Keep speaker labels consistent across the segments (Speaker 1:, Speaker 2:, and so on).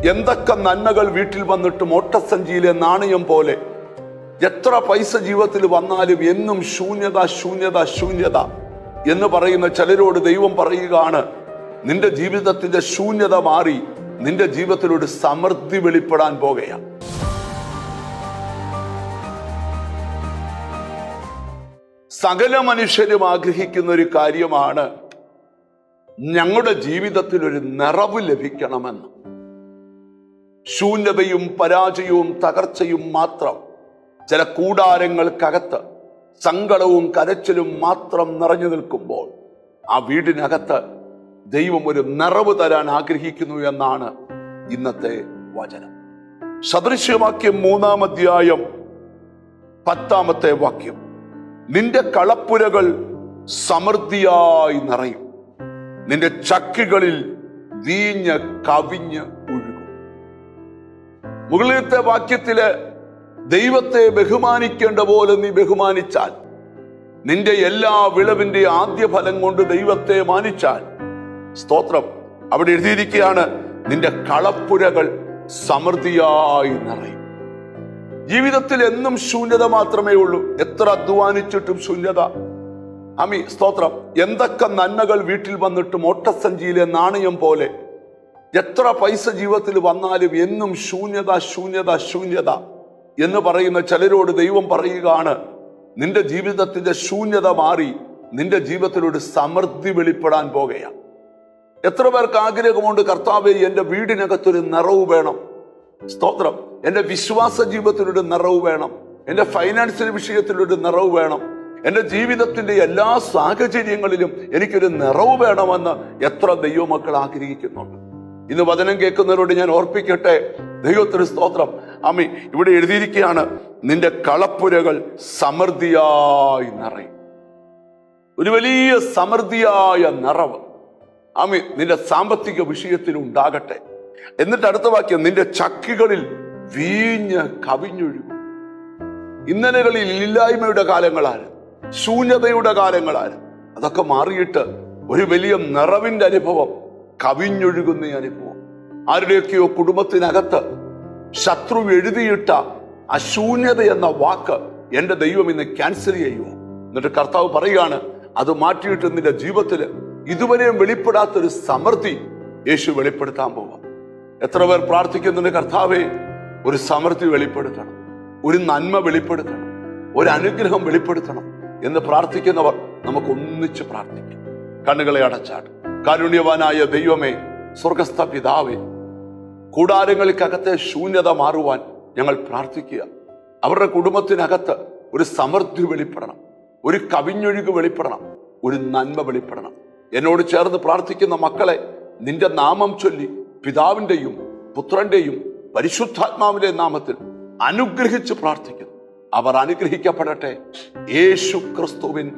Speaker 1: എന്തൊക്കെ നന്മകൾ വീട്ടിൽ വന്നിട്ടും ഓട്ടസഞ്ചിയിലെ നാണയം പോലെ എത്ര പൈസ ജീവിതത്തിൽ വന്നാലും എന്നും ശൂന്യത ശൂന്യത ശൂന്യത എന്ന് പറയുന്ന ചിലരോട് ദൈവം പറയുകയാണ്, നിന്റെ ജീവിതത്തിന്റെ ശൂന്യത മാറി നിന്റെ ജീവിതത്തിലൊരു സമൃദ്ധി വെളിപ്പെടാൻ പോകുകയാണ്. സകല മനുഷ്യരും ആഗ്രഹിക്കുന്ന ഒരു കാര്യമാണ് ഞങ്ങളുടെ ജീവിതത്തിൽ ഒരു നിറവ് ലഭിക്കണമെന്ന്. ശൂന്യതയും പരാജയവും തകർച്ചയും മാത്രം ചില കൂടാരങ്ങൾക്കകത്ത് സങ്കടവും കരച്ചിലും മാത്രം നിറഞ്ഞു നിൽക്കുമ്പോൾ ആ വീടിനകത്ത് ദൈവം ഒരു നിറവ് തരാൻ ആഗ്രഹിക്കുന്നു എന്നാണ് ഇന്നത്തെ വചനം. സദൃശ്യവാക്യം 3-ാം അധ്യായം 10-ാമത്തെ വാക്യം, നിന്റെ കളപ്പുരകൾ സമൃദ്ധിയായി നിറയും, നിന്റെ ചക്കികളിൽ വീഞ്ഞ് കവിഞ്ഞ് ഒഴുകും. മുകളിലത്തെ വാക്യത്തില് ദൈവത്തെ ബഹുമാനിക്കേണ്ട പോലെ നീ ബഹുമാനിച്ചാൽ, നിന്റെ എല്ലാ വിളവിന്റെ ആദ്യ ഫലം കൊണ്ട് ദൈവത്തെ മാനിച്ചാൽ, സ്തോത്രം, അവിടെ എഴുതിയിരിക്കുകയാണ്, നിന്റെ കളപ്പുരകൾ സമൃദ്ധിയായി നിറയും. ജീവിതത്തിൽ എന്നും ശൂന്യത മാത്രമേ ഉള്ളൂ. എത്ര അധ്വാനിച്ചിട്ടും ശൂന്യത. സ്തോത്രം, എന്തൊക്കെ നന്മകൾ വീട്ടിൽ വന്നിട്ടും ഓട്ടസഞ്ചിയിലെ നാണയം പോലെ എത്ര പൈസ ജീവിതത്തിൽ വന്നാലും എന്നും ശൂന്യത ശൂന്യത ശൂന്യത എന്ന് പറയുന്ന ചിലരോട് ദൈവം പറയുകയാണ്, നിന്റെ ജീവിതത്തിന്റെ ശൂന്യത മാറി നിന്റെ ജീവിതത്തിലൊരു സമൃദ്ധി വെളിപ്പെടാൻ പോകുകയാണ്. എത്ര പേർക്ക് ആഗ്രഹമുണ്ട്, കർത്താവേ എന്റെ വീടിനകത്തൊരു നിറവ് വേണം, സ്തോത്രം, എന്റെ വിശ്വാസ ജീവിതത്തിലൊരു നിറവ് വേണം, എന്റെ ഫൈനാൻഷ്യൽ വിഷയത്തിലൊരു നിറവ് വേണം, എന്റെ ജീവിതത്തിന്റെ എല്ലാ സാഹചര്യങ്ങളിലും എനിക്കൊരു നിറവ് വേണമെന്ന് എത്ര ദൈവമക്കൾ ആഗ്രഹിക്കുന്നുണ്ട്. ഇന്ന് വചനം കേൾക്കുന്നവരോട് ഞാൻ ഓർപ്പിക്കട്ടെ, ദൈവത്തിന് സ്തോത്രം. ഇവിടെ എഴുതിയിരിക്കുകയാണ്, നിന്റെ കളപ്പുരകൾ സമൃദ്ധിയായി നിറയും. ഒരു വലിയ സമൃദ്ധിയായ നിറവ് നിന്റെ സാമ്പത്തിക വിഷയത്തിൽ ഉണ്ടാകട്ടെ. എന്നിട്ട് അടുത്ത വാക്യം, നിന്റെ ചക്കികളിൽ വീഞ്ഞ് കവിഞ്ഞൊഴുകും. ഇന്നലകളിൽ ഇല്ലായ്മയുടെ കാലങ്ങളാണ്, ശൂന്യതയുടെ കാലങ്ങളാണ്. അതൊക്കെ മാറിയിട്ട് ഒരു വലിയ നിറവിന്റെ അനുഭവം, കവിഞ്ഞൊഴുകുന്ന അനുഭവം. ആരുടെയൊക്കെയോ കുടുംബത്തിനകത്ത് ശത്രു എഴുതിയിട്ട അശൂന്യത എന്ന വാക്ക് എന്റെ ദൈവം ഇന്ന് ക്യാൻസൽ ചെയ്യുമോ? എന്നിട്ട് കർത്താവ് പറയുകയാണ്, അത് മാറ്റിയിട്ട് നിന്റെ ജീവിതത്തിൽ ഇതുവരെയും വെളിപ്പെടാത്തൊരു സമൃദ്ധി യേശു വെളിപ്പെടുത്താൻ പോവാം. എത്ര പേർ പ്രാർത്ഥിക്കുന്നുണ്ട്, കർത്താവേ ഒരു സമൃദ്ധി വെളിപ്പെടുത്തണം, ഒരു നന്മ വെളിപ്പെടുത്തണം, ഒരു അനുഗ്രഹം വെളിപ്പെടുത്തണം എന്ന് പ്രാർത്ഥിക്കുന്നവർ നമുക്ക് ഒന്നിച്ച് പ്രാർത്ഥിക്കാം. കണ്ണുകളെ അടച്ചാട്. കാരുണ്യവാനായ ദൈവമേ, സ്വർഗസ്ഥ പിതാവേ, കൂടാരങ്ങൾക്കകത്തെ ശൂന്യത മാറുവാൻ ഞങ്ങൾ പ്രാർത്ഥിക്കുക. അവരുടെ കുടുംബത്തിനകത്ത് ഒരു സമൃദ്ധി വെളിപ്പെടണം, ഒരു കവിഞ്ഞൊഴുക്ക് വെളിപ്പെടണം, ഒരു നന്മ വെളിപ്പെടണം. എന്നോട് ചേർന്ന് പ്രാർത്ഥിക്കുന്ന മക്കളെ നിന്റെ നാമം ചൊല്ലി പിതാവിന്റെയും പുത്രന്റെയും പരിശുദ്ധാത്മാവിന്റെ നാമത്തിൽ അനുഗ്രഹിച്ച് പ്രാർത്ഥിക്കുന്നു. അവർ അനുഗ്രഹിക്കപ്പെടട്ടെ, യേശു ക്രിസ്തുവിൻ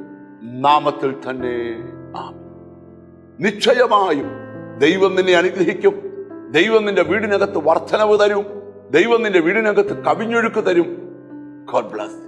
Speaker 1: നാമത്തിൽ തന്നെ. ആമേൻ. നിശ്ചയമായും ദൈവം നിന്നെ അനുഗ്രഹിക്കും. ദൈവം നിന്റെ വീടിനകത്ത് വർധനവ് തരും. ദൈവം നിന്റെ വീടിനകത്ത് കവിഞ്ഞൊഴുക്ക് തരും. God bless.